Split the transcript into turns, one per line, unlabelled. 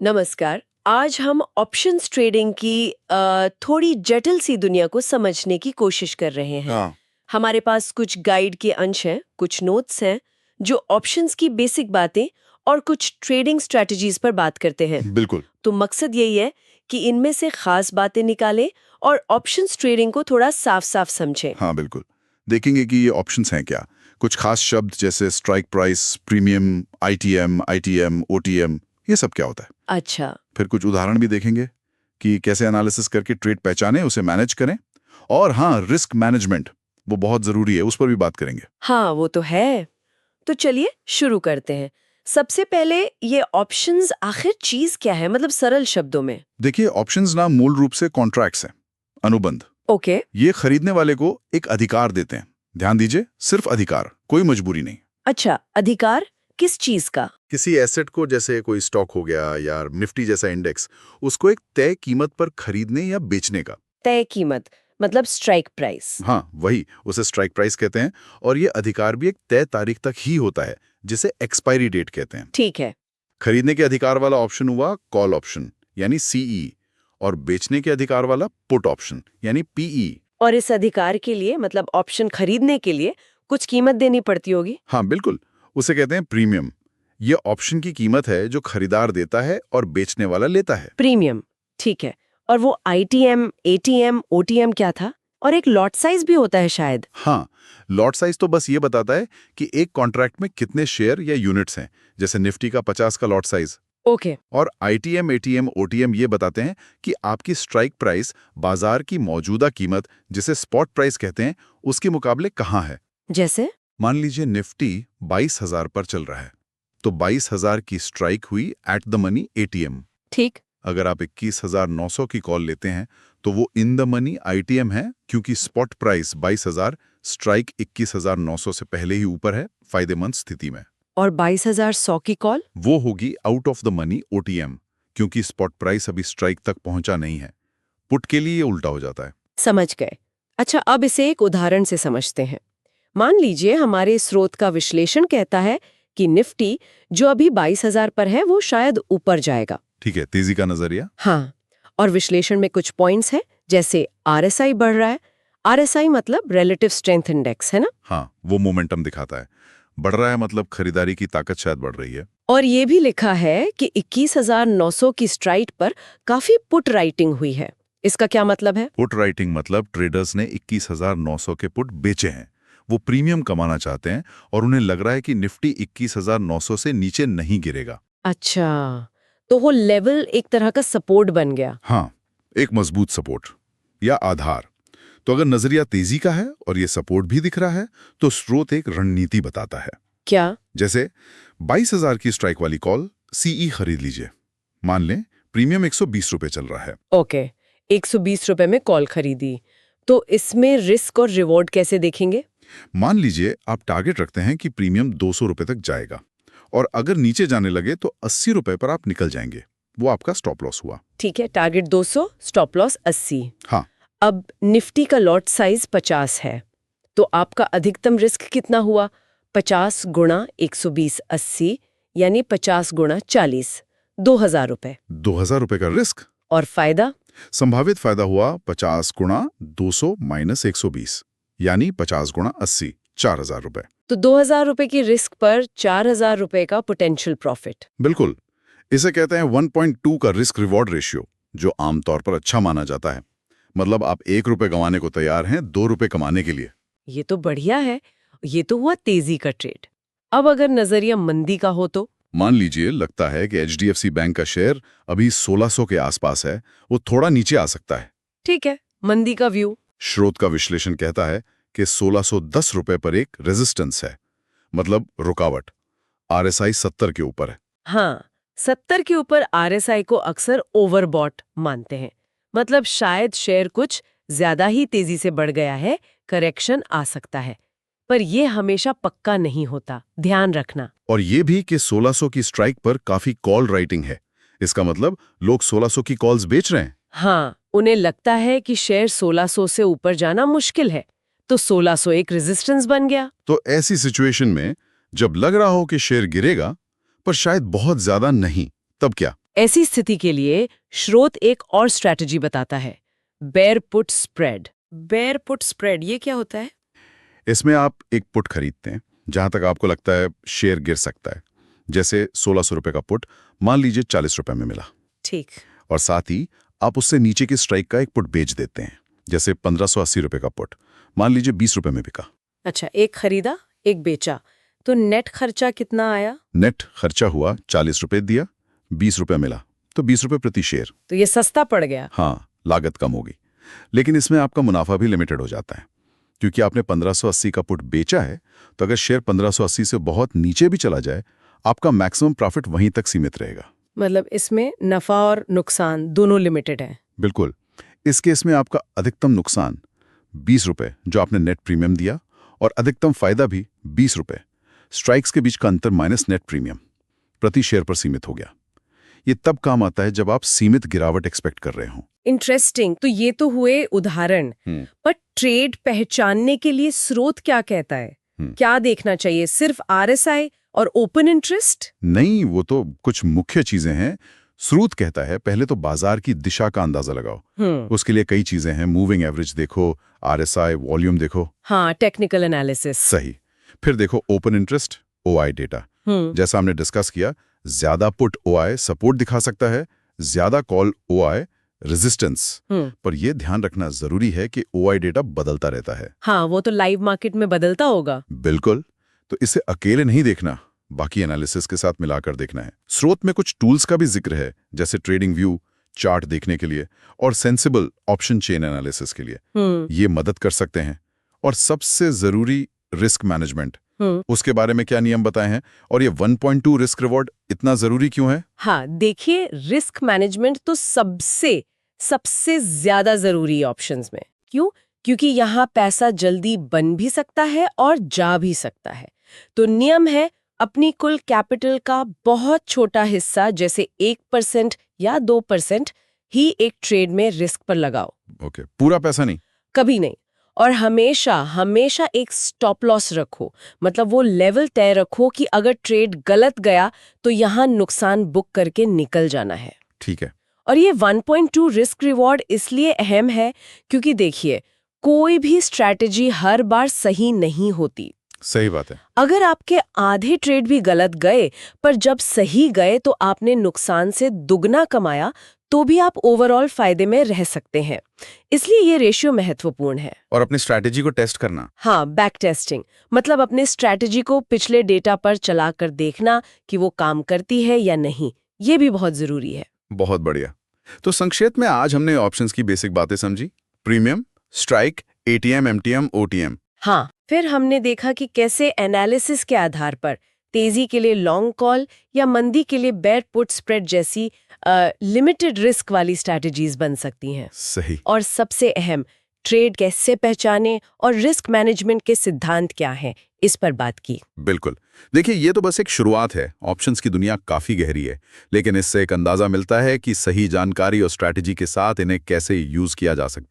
नमस्कार। आज हम ऑप्शंस ट्रेडिंग की थोड़ी जटिल सी दुनिया को समझने की कोशिश कर रहे हैं।
हाँ,
हमारे पास कुछ गाइड के अंश हैं, कुछ नोट्स हैं जो ऑप्शंस की बेसिक बातें और कुछ ट्रेडिंग स्ट्रेटजीज पर बात करते हैं।
बिल्कुल।
तो मकसद यही है कि इनमें से खास बातें निकालें और ऑप्शंस ट्रेडिंग को थोड़ा साफ-साफ समझें।
हाँ, बिल्कुल। देखेंगे कि ये ऑप्शंस हैं क्या। कुछ खास शब्द जैसे strike price, premium, ITM, OTM, ये सब क्या होता है।
अच्छा।
फिर कुछ उदाहरण भी देखेंगे कि कैसे एनालिसिस करके ट्रेड पहचानें, उसे मैनेज करें। और हाँ, रिस्क मैनेजमेंट वो बहुत जरूरी है, उस पर भी बात करेंगे।
हाँ, वो तो है। तो चलिए शुरू करते हैं। सबसे पहले ये ऑप्शंस आखिर चीज क्या है, मतलब सरल शब्दों में।
देखिए, ऑप्शंस ना मूल रूप से कॉन्ट्रैक्ट्स हैं, अनुबंध।
ओके।
ये खरीदने वाले को एक अधिकार देते हैं। ध्यान दीजिए, सिर्फ अधिकार, कोई मजबूरी नहीं।
अच्छा, अधिकार किस चीज का?
किसी एसेट को, जैसे कोई स्टॉक हो गया या निफ्टी जैसा इंडेक्स, उसको एक तय कीमत पर खरीदने या बेचने का।
तय कीमत मतलब स्ट्राइक प्राइस।
हाँ, वही, उसे स्ट्राइक प्राइस कहते हैं। और ये अधिकार भी एक तय तारीख तक ही होता है, जिसे एक्सपायरी डेट कहते हैं।
ठीक है।
खरीदने के अधिकार वाला ऑप्शन हुआ कॉल ऑप्शन, यानी सीई। और बेचने के अधिकार वाला पुट ऑप्शन, यानी पीई।
और इस अधिकार के लिए, मतलब ऑप्शन खरीदने के लिए कुछ कीमत देनी पड़ती होगी।
हाँ, बिल्कुल, उसे कहते हैं प्रीमियम। ये ऑप्शन की कीमत है जो खरीदार देता है और बेचने वाला लेता है।
प्रीमियम, ठीक है। और वो आईटीएम, एटीएम, ओटीएम क्या था? और एक लॉट साइज भी होता है शायद।
हाँ, लॉट साइज तो बस ये बताता है कि एक कॉन्ट्रैक्ट में कितने शेयर या यूनिट्स हैं, जैसे निफ्टी का 50 का लॉट साइज।
ओके।
और आईटीएम, एटीएम, ओटीएम ये बताते हैं कि आपकी स्ट्राइक प्राइस बाजार की मौजूदा कीमत, जिसे स्पॉट प्राइस कहते हैं, उसके मुकाबले कहाँ है।
जैसे?
मान लीजिए निफ्टी 22,000 पर चल रहा है, तो 22,000 की स्ट्राइक हुई एट द मनी एटीएम।
ठीक।
अगर आप 21,900 की कॉल लेते हैं तो वो इन द मनी आईटीएम है, क्योंकि स्पॉट प्राइस 22,000, स्ट्राइक 21,900 से पहले ही ऊपर है, फायदेमंद स्थिति में।
और 22,100 की कॉल?
वो होगी out of the money OTM, क्योंकि स्पॉट प्राइस अभी स्ट्राइक तक पहुंचा नहीं है। पुट के लिए ये उल्टा हो जाता है।
समझ गए। अच्छा, अब इसे एक उदाहरण से समझते हैं। मान लीजिए हमारे स्रोत का विश्लेषण कहता है कि निफ्टी जो अभी 22,000 पर है वो शायद ऊपर जाएगा।
ठीक है, तेजी का नजरिया।
हाँ। और विश्लेषण में कुछ पॉइंट्स हैं, जैसे आरएसआई बढ़ रहा है। आरएसआई मतलब रिलेटिव स्ट्रेंथ इंडेक्स, है ना?
हाँ, वो मोमेंटम दिखाता है। बढ़ रहा है मतलब खरीदारी की ताकत शायद बढ़ रही है।
और ये भी लिखा है कि 21,900 की स्ट्राइक पर काफी पुट राइटिंग हुई है। इसका क्या मतलब है?
पुट राइटिंग मतलब ट्रेडर्स ने 21,900 के पुट बेचे हैं। वो प्रीमियम कमाना चाहते हैं और उन्हें लग रहा है कि निफ्टी 21,900 से नीचे नहीं गिरेगा।
अच्छा, तो वो लेवल एक तरह का सपोर्ट बन गया।
हाँ, एक मजबूत सपोर्ट या आधार। तो अगर नजरिया तेजी का है और ये सपोर्ट भी दिख रहा है, तो स्रोत एक रणनीति बताता है।
क्या?
जैसे 22,000 की स्ट्राइक वाली कॉल सीई खरीद लीजिए। मान लें प्रीमियम 120 रुपए चल रहा है।
ओके, 120 रुपए में कॉल खरीदी। तो इसमें रिस्क और रिवॉर्ड कैसे देखेंगे?
मान लीजिए आप टारगेट रखते हैं कि प्रीमियम 200 रुपए तक जाएगा, और अगर नीचे जाने लगे तो 80 रुपए पर आप निकल जाएंगे। वो आपका स्टॉप लॉस हुआ।
ठीक है, टारगेट 200, स्टॉप लॉस 80।
हाँ,
अब निफ्टी का लॉट साइज 50 है, तो आपका अधिकतम रिस्क कितना हुआ? 50 गुणा 120, 80, यानी 50 गुणा 40, 2,000 रुपए।
2,000 रुपए का रिस्क।
और फायदा?
संभावित फायदा हुआ 50 गुणा 200 माइनस 120, यानी 50 गुणा 80, 4,000 रुपए।
तो 2,000 रुपए की रिस्क पर 4,000 रुपए का पोटेंशियल प्रॉफिट।
बिल्कुल, इसे कहते हैं 1.2 का रिस्क रिवॉर्ड रेशियो, जो आमतौर पर अच्छा माना जाता है। मतलब आप 1 रुपए गंवाने को तैयार हैं 2 रुपए कमाने के लिए।
ये तो बढ़िया है। ये तो हुआ तेजी का ट्रेड। अब अगर नजरिया मंदी का हो तो?
मान लीजिए लगता है कि एचडीएफसी बैंक का शेयर अभी 1600 के आसपास है, वो थोड़ा नीचे आ सकता है।
ठीक है, मंदी का व्यू।
स्रोत का विश्लेषण कहता है कि 1610 रुपए पर एक रेजिस्टेंस है, मतलब रुकावट। आरएसआई 70 के ऊपर है।
हाँ, 70 के ऊपर आरएसआई को अक्सर ओवरबॉट मानते हैं। मतलब शायद शेयर कुछ ज्यादा ही तेजी से बढ़ गया है, करेक्शन आ सकता है। पर यह हमेशा पक्का नहीं होता, ध्यान रखना।
और ये भी कि 1600 की स्ट्राइक पर काफी कॉल राइटिंग है। इसका मतलब लोग 1600 की कॉल्स बेच रहे हैं।
हाँ, उन्हें लगता है कि शेयर 1600 से ऊपर जाना मुश्किल है, तो 1600 एक रेजिस्टेंस बन गया।
तो ऐसी सिचुएशन में जब लग रहा हो कि शेयर गिरेगा पर शायद बहुत ज्यादा नहीं, तब क्या?
ऐसी स्थिति के लिए स्रोत एक और स्ट्रैटेजी बताता है, bear put spread. Bear put spread ये क्या होता है?
इसमें आप एक पुट खरीदते हैं जहां तक आपको लगता है शेयर गिर सकता है। जैसे 1600 रुपए का पुट मान लीजिए 40 रुपए में मिला,
ठीक।
और साथ ही आप उससे नीचे की स्ट्राइक का एक पुट बेच देते हैं, जैसे 1580 रुपए का पुट मान लीजिए 20 रुपए में बिका।
अच्छा, एक खरीदा एक बेचा, तो नेट खर्चा कितना आया?
नेट खर्चा हुआ 40 रुपए दिया, 20 रुपए मिला, तो 20 रुपए प्रति शेयर।
तो ये सस्ता पड़ गया।
हाँ, लागत कम होगी, लेकिन इसमें आपका मुनाफा भी लिमिटेड हो जाता है, क्योंकि आपने 1580 का पुट बेचा है, तो अगर शेयर 1580 से बहुत नीचे भी चला जाए, आपका मैक्सिमम प्रॉफिट वहीं तक सीमित रहेगा।
मतलब इसमें नफा और नुकसान दोनों लिमिटेड है।
बिल्कुल। इस केस में आपका अधिकतम नुकसान 20 रुपए जो आपने नेट प्रीमियम दिया, और अधिकतम फायदा भी 20 रुपए, स्ट्राइक्स के बीच का अंतर माइनस नेट प्रीमियम, प्रति शेयर पर सीमित हो गया। ये तब काम आता है जब आप सीमित गिरावट एक्सपेक्ट कर रहे हो।
इंटरेस्टिंग। तो ये तो हुए उदाहरण, पर ट्रेड पहचानने के लिए स्रोत क्या कहता है? क्या देखना चाहिए? सिर्फ RSI और ओपन इंटरेस्ट?
नहीं, वो तो कुछ मुख्य चीजें हैं। स्रोत कहता है पहले तो बाजार की दिशा का अंदाजा लगाओ। उसके लिए कई चीजें हैं, मूविंग एवरेज देखो, RSI, वॉल्यूम देखो।
हाँ, टेक्निकल एनालिसिस।
सही। फिर देखो ओपन इंटरेस्ट, OI डेटा। जैसा हमने डिस्कस किया, ज्यादा पुट OI सपोर्ट दिखा सकता है, ज्यादा कॉल OI रेजिस्टेंस। पर यह ध्यान रखना जरूरी है कि OI डेटा बदलता रहता है।
हाँ, वो तो लाइव मार्केट में बदलता होगा।
बिल्कुल। तो इसे अकेले नहीं देखना, बाकी एनालिसिस के साथ मिलाकर देखना है। स्रोत में कुछ टूल्स का भी जिक्र है, जैसे ट्रेडिंग व्यू, चार्ट देखने के लिए, और सेंसिबल ऑप्शन चेन एनालिसिस के लिए। ये मदद कर सकते हैं। और सबसे जरूरी रिस्क मैनेजमेंट, उसके बारे में क्या नियम बताए हैं, और ये 1.2 रिस्क रिवॉर्ड इतना जरूरी क्यों है?
हाँ, देखिए, रिस्क मैनेजमेंट तो सबसे ज्यादा जरूरी है ऑप्शंस में। क्यों? क्योंकि यहाँ पैसा जल्दी बन भी सकता है और जा भी सकता है। तो नियम है, अपनी कुल कैपिटल का बहुत छोटा हिस्सा, जैसे 1% या 2% ही एक ट्रेड में रिस्क पर लगाओ।
ओके, पूरा पैसा नहीं?
कभी नहीं। और हमेशा एक स्टॉप लॉस रखो, मतलब वो लेवल तय रखो कि अगर ट्रेड गलत गया तो यहाँ नुकसान बुक करके निकल जाना है।
ठीक है।
और ये 1.2 रिस्क रिवॉर्ड इसलिए अहम है क्योंकि देखिए, कोई भी स्ट्रैटेजी हर बार सही नहीं होती।
सही बात है।
अगर आपके आधे ट्रेड भी गलत गए, पर जब सही गए तो आपने नुकसान से दुगना कमाया, तो भी आप ओवरऑल फायदे में रह सकते हैं। इसलिए ये रेशियो महत्वपूर्ण है।
और अपनी स्ट्रैटेजी को टेस्ट करना।
हाँ, बैक टेस्टिंग, मतलब अपने स्ट्रैटेजी को पिछले डेटा पर चलाकर देखना कि वो काम करती है या नहीं, ये भी बहुत जरूरी है।
बहुत बढ़िया। तो संक्षेप में आज हमने ऑप्शंस की बेसिक बातें समझी, premium, strike, ATM, MTM, OTM।
हाँ, फिर हमने देखा कि कैसे एनालिसिस के आधार पर तेजी के लिए लॉन्ग कॉल या मंदी के लिए बेयर पुट स्प्रेड जैसी लिमिटेड रिस्क वाली स्ट्रैटेजीज बन सकती हैं।
सही।
और सबसे अहम, ट्रेड कैसे पहचाने और रिस्क मैनेजमेंट के सिद्धांत क्या हैं, इस पर बात की।
बिल्कुल। देखिए, ये तो बस एक शुरुआत है। ऑप्शंस की दुनिया काफी गहरी है, लेकिन इससे एक अंदाजा मिलता है कि सही जानकारी और स्ट्रैटेजी के साथ इन्हें कैसे यूज किया जा सकता है।